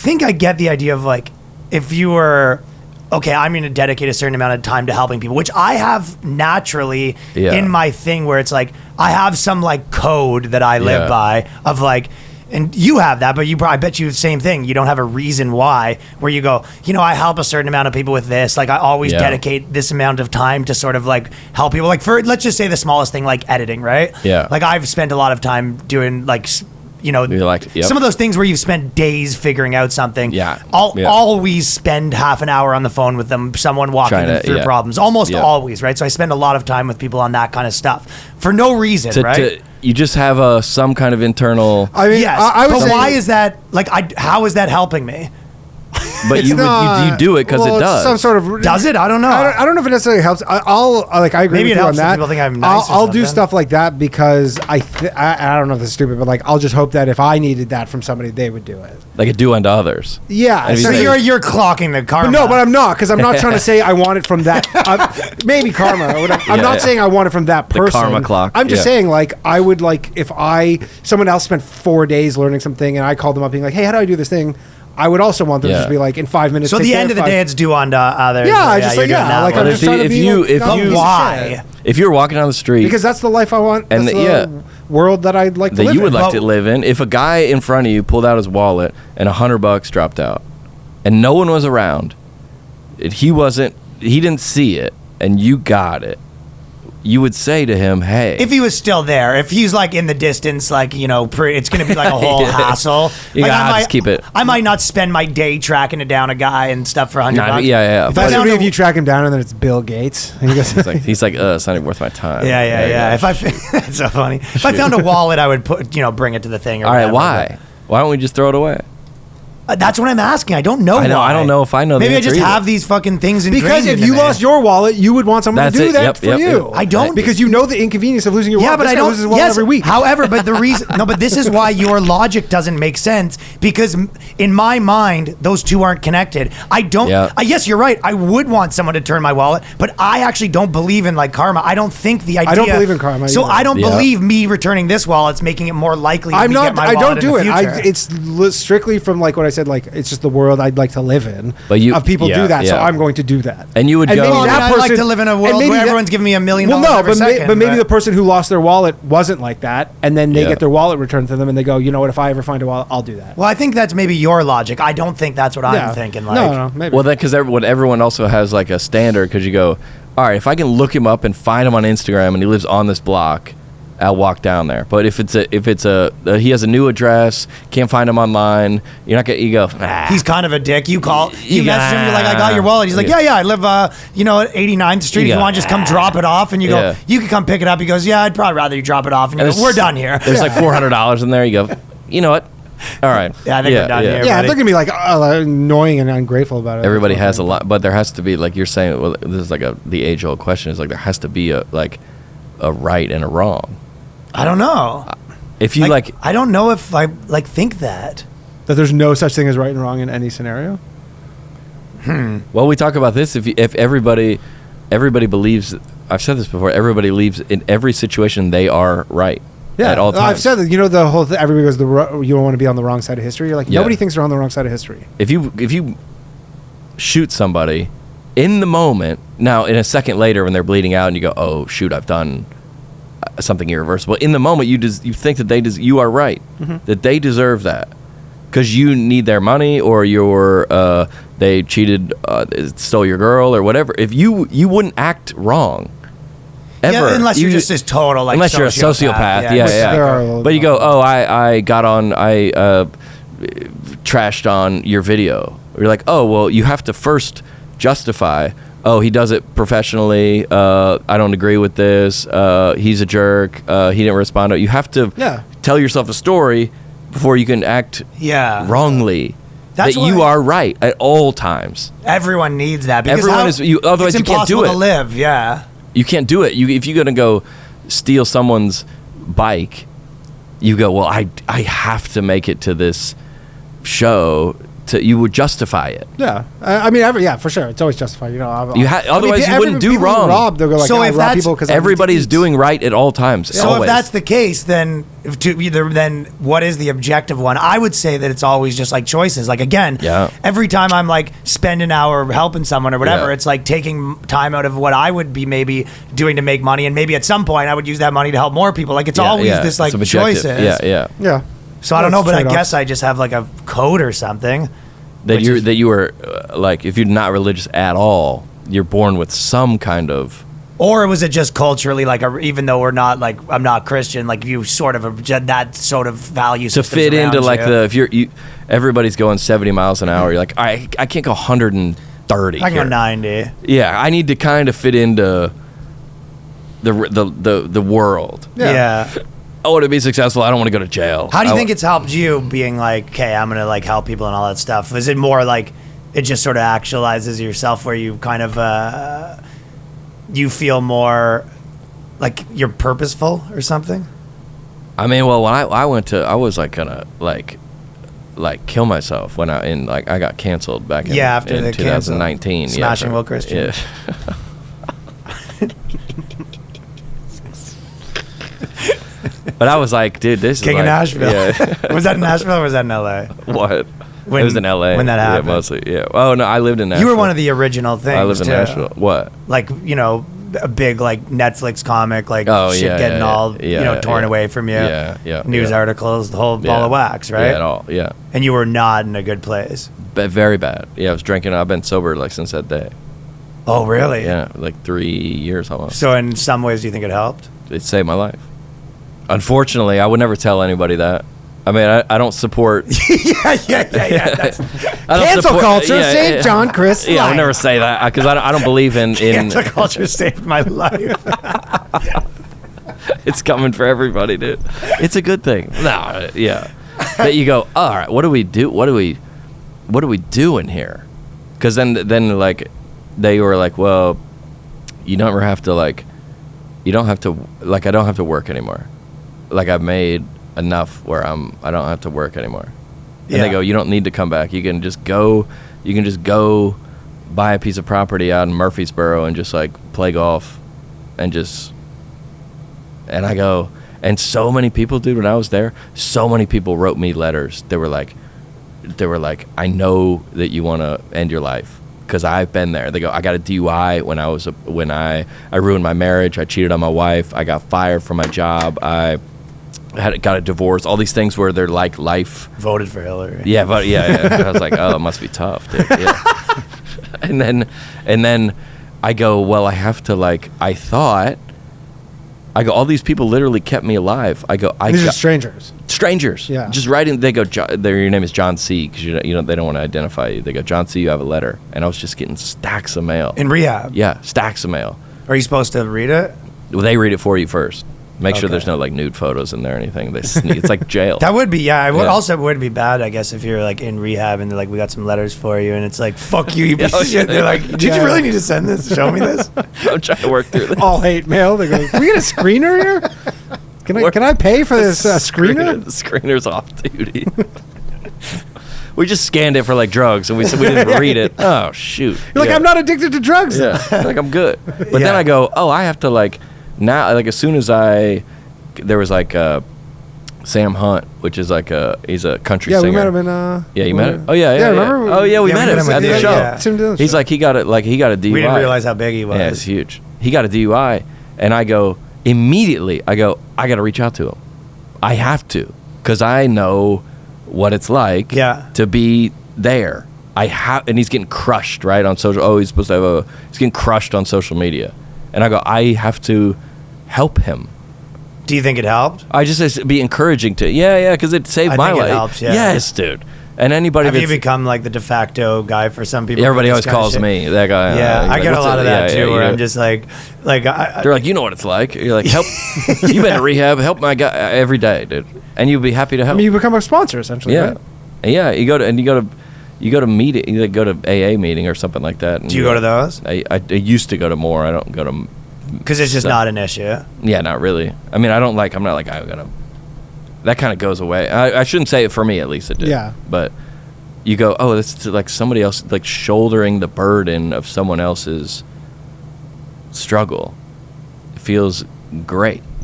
think I get the idea of like, if you were, okay, I'm going to dedicate a certain amount of time to helping people, which I have naturally in my thing where it's like, I have some like code that I live by of like, and you have that, but I bet you the same thing. You don't have a reason why, where you go, I help a certain amount of people with this. Like I always dedicate this amount of time to sort of like help people. Like for, let's just say the smallest thing, like editing, right? Yeah. Like I've spent a lot of time doing like, some of those things where you've spent days figuring out something. Yeah. I'll always spend half an hour on the phone with them, someone walking them through problems. Almost always, right? So I spend a lot of time with people on that kind of stuff for no reason, right? You just have some kind of internal. I mean, yes, I would but say, why is that? Like, how is that helping me? But you do it because it does. Some sort of does it? I don't know. I don't know if it necessarily helps. I agree Maybe with it you helps on that. people think I'm nice. I'll do stuff like that because I don't know if this is stupid, but like I'll just hope that if I needed that from somebody, they would do it. Like a do unto others. Yeah. And So you're clocking the karma. But I'm not, because I'm not trying to say I want it from that. Maybe karma. Or whatever. I'm not saying I want it from that person. The karma clock. I'm just saying, like, I would like if someone else spent 4 days learning something, and I called them up being like, "Hey, how do I do this thing?" I would also want them to just be like, in 5 minutes. So at the end of the day, it's do unto others. Yeah, just like, like I'm just trying to be why? If you're walking down the street, because that's the life I want, and the world that I'd like to live in. That you would like to live in. If a guy in front of you pulled out his wallet and $100 dropped out, and no one was around, he didn't see it, and you got it, you would say to him, "Hey." If he was still there, if he's like in the distance, like it's going to be like a whole hassle. You like gotta just keep it. I might not spend my day tracking it down a guy and stuff for $100. Yeah. If you track him down and then it's Bill Gates, and he goes, he's like, it's not even worth my time. Yeah. If that's so funny. If I found a wallet, I would bring it to the thing. Or all right, whatever, why? Why don't we just throw it away? That's what I'm asking. I don't know. I don't know if I know. Maybe I just have these fucking things ingrained. Because if you lost your wallet, you would want someone to do that for you. I don't. Because you know the inconvenience of losing your wallet. Yeah, but I don't. Loses his wallet every week. However, but the reason but this is why your logic doesn't make sense, because in my mind those two aren't connected. I don't. Yes, you're right. I would want someone to turn my wallet, but I actually don't believe in like karma. I don't think the idea. I don't believe in karma. So I don't believe me returning this wallet's making it more likely. I'm not. Get my I wallet don't do in the it. future. It's strictly from like what I said. Like it's just the world I'd like to live in. But of people do that, so I'm going to do that. And you would go. I'd like to live in a world where everyone's giving me $1 million every second. But maybe the person who lost their wallet wasn't like that, and then they get their wallet returned to them, and they go, you know what? If I ever find a wallet, I'll do that. Well, I think that's maybe your logic. I don't think that's what I'm thinking. Like, no, maybe. Well, because everyone also has like a standard, because you go, all right, if I can look him up and find him on Instagram, and he lives on this block, I'll walk down there. But if he has a new address, can't find him online, you're not gonna. You go. He's kind of a dick. You message him. You're like, I got your wallet. He's like, yeah. I live, at 89th Street. If you want to just come drop it off, and you go, you can come pick it up. He goes, yeah, I'd probably rather you drop it off. And you go, we're done here. There's like $400 in there. You go, you know what? All right. Yeah, I think we're done here. Yeah, they're gonna be like annoying and ungrateful about it. Everybody has a lot, but there has to be, like you're saying. Well, this is like the age-old question. Is like there has to be a right and a wrong. I don't know. If you I don't know if I think that there's no such thing as right and wrong in any scenario. Well, we talk about this. If everybody believes, I've said this before. Everybody believes in every situation they are right. Yeah, at all times. I've said that. The whole thing. Everybody goes, you don't want to be on the wrong side of history. You're like, nobody thinks they're on the wrong side of history. If you shoot somebody in the moment, now in a second later when they're bleeding out, and you go, oh shoot, I've done something irreversible. In the moment, you think that you are right, that they deserve that, because you need their money, or they cheated, stole your girl, or whatever. If you wouldn't act wrong. Ever. Yeah, unless you're just this total unless you're a sociopath. Yeah. But you go, oh, I trashed on your video. You're like, oh, well, you have to first justify, oh, he does it professionally, I don't agree with this, he's a jerk, he didn't respond to it. You have to tell yourself a story before you can act wrongly. That you are right at all times. Everyone needs that. Because otherwise you can't do it. It's impossible to live, You can't do it. If you're going to go steal someone's bike, you go, well, I have to make it to this show you would justify it. Yeah, I mean, for sure, it's always justified. You know, otherwise you wouldn't do wrong. Rob, they'll go like, so if rob people because everybody's doing right at all times. So always. if that's the case, then what is the objective one? I would say that it's always just like choices. Like again, every time I'm like spend an hour helping someone or whatever, it's like taking time out of what I would be maybe doing to make money, and maybe at some point I would use that money to help more people. Like it's always this like choices. Yeah. So I don't know, but I guess I just have like a code or something. That you were like, if you're not religious at all, you're born with some kind of. Or was it just culturally, like, even though we're not, like, I'm not Christian, like, you sort of, that sort of value to fit into, like, everybody's going 70 miles an hour. You're like, I can't go 130. I can go 90. Yeah, I need to kind of fit into the world. Yeah. I want to be successful. I don't want to go to jail. How do you think it's helped you being like, okay, I'm going to like help people and all that stuff? Is it more like it just sort of actualizes yourself where you kind of, you feel more like you're purposeful or something? I mean, well, when I was like gonna like kill myself when I got canceled back in, after in the 2019. Smashing Will Christian. Yeah. But I was like, dude, this King is of like, Nashville. Yeah. Was that in Nashville or was that in LA? What? It was in LA. When that happened. Yeah, mostly. Yeah. Oh no, I lived in Nashville. You were one of the original things. I lived in Nashville. What? Like, you know, a big like Netflix comic, like getting all torn away from you. Yeah. News articles, the whole ball of wax, right? Yeah, at all. Yeah. And you were not in a good place. But very bad. Yeah, I was drinking. I've been sober like since that day. Oh, really? Yeah, like 3 years almost. So in some ways, do you think it helped? It saved my life. Unfortunately, I would never tell anybody that. I mean, I don't support. yeah. That's cancel culture saved John Chris. Yeah, I would never say that because I don't believe in cancel culture saved my life. It's coming for everybody, dude. It's a good thing. No, yeah. That you go, all right. What do we do? What do we do in here? Because then like they were like, well, you don't have to like, I don't have to work anymore. Like I've made enough where I don't have to work anymore. And they go, you don't need to come back. You can just go buy a piece of property out in Murfreesboro and just like play golf and I go, and so many people, dude, when I was there, so many people wrote me letters. They were like, I know that you want to end your life because I've been there. They go, I got a DUI when I ruined my marriage. I cheated on my wife. I got fired from my job. I got a divorce. All these things where they're like life. Voted for Hillary. Yeah, but yeah. I was like, oh, it must be tough, dude. Yeah. and then I go, well, I have to like. I go, all these people literally kept me alive. I go, these are strangers. Strangers. Yeah. Just writing. They go, your name is John C. Because they don't want to identify you. They go, John C. You have a letter, and I was just getting stacks of mail in rehab. Yeah, stacks of mail. Are you supposed to read it? Well, they read it for you first. Make sure there's no like nude photos in there or anything. It's like jail. That would be, yeah. It would also would be bad, I guess, if you're like in rehab and they're like, we got some letters for you, and it's like, fuck you piece of shit. They're like, did you really need to send this? Show me this. I'm trying to work through this. All hate mail. They go, can we get a screener here? Can I pay for this screener? The screener's off duty. We just scanned it for like drugs, and we said we didn't read it. Oh shoot! You're like, I'm not addicted to drugs. Yeah, like I'm good. But then I go, oh, I have to like. Now, like as soon as there was like Sam Hunt, which is like he's a country singer. Yeah, we met him in. Yeah, you met him. Oh yeah. Remember? Oh yeah, we met him at the show. Yeah. He's like he got a DUI. We didn't realize how big he was. Yeah, it's huge. He got a DUI, and I go immediately. I got to reach out to him. I have to, because I know what it's like. To be there. And he's getting crushed right on social. Oh, he's supposed to he's getting crushed on social media, and I go, I have to help him. Do you think it helped? I just be encouraging to because it saved my life. It helps, yes, dude. And anybody have you become like the de facto guy for some people? Everybody always calls me that guy. Yeah, I get a lot of that too. Where I'm just like they're like, you know what it's like. You're like, help. You've been to rehab. Help my guy every day, dude. And you'll be happy to help. I mean, you become a sponsor essentially. Yeah, right? Yeah. You go to meeting. You go to AA meeting or something like that. Do you go to those? I used to go to more. I don't go to. Because it's just not an issue. Yeah, not really. I mean, I'm not like, I'm gonna. That kind of goes away. I shouldn't say it for me, at least it did. Yeah. But you go, oh, that's like somebody else, like shouldering the burden of someone else's struggle. It feels great.